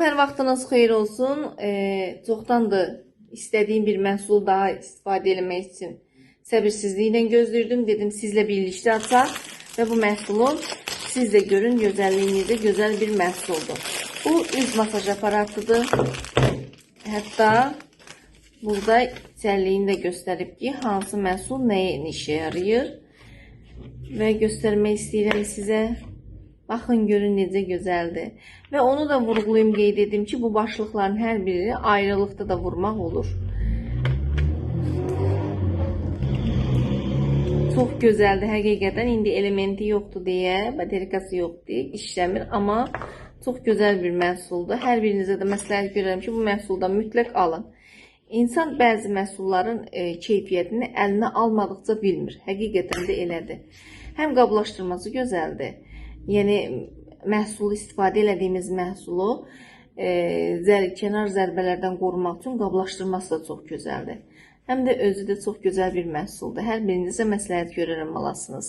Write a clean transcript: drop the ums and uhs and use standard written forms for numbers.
Hər vaxtınız xeyir olsun. Çoxdandır istədiyim bir məhsulu daha istifadə etmək üçün səbirsizliklə gözləyirdim. Dedim sizlə birlikdə açaq və bu məhsulun siz də görün gözəlliyinizdə gözəl bir məhsuldur. Bu üz masaj aparatıdır. Hətta burada içərliyini də göstərib ki, hansı məhsul nəyə işə yarayır və göstərmək istəyirəm sizə. Baxın görün necə gözəldir. Və onu da vurğulayım, qeyd edim ki, bu başlıqların hər birini ayrılıqda da vurmaq olur. Çox gözəldir həqiqətən. İndi elementi yoxdur deyə, baterikası yoxdur, işləmir, amma çox gözəl bir məhsuldur. Hər birinizə də məsləhət görürəm ki, bu məhsuldan mütləq alın. İnsan bəzi məhsulların keyfiyyətini əlinə almadıqca bilmir. Həqiqətən də elədir. Həm qablaşdırması gözəldir. Yəni məhsulu istifadə etdiyimiz məhsulu kənar zərbələrdən qorumaq üçün qablaşdırması da çox gözəldir. Həm də özü də çox gözəl bir məhsuldur. Hər birinizə məsləhət görərəm alasınız.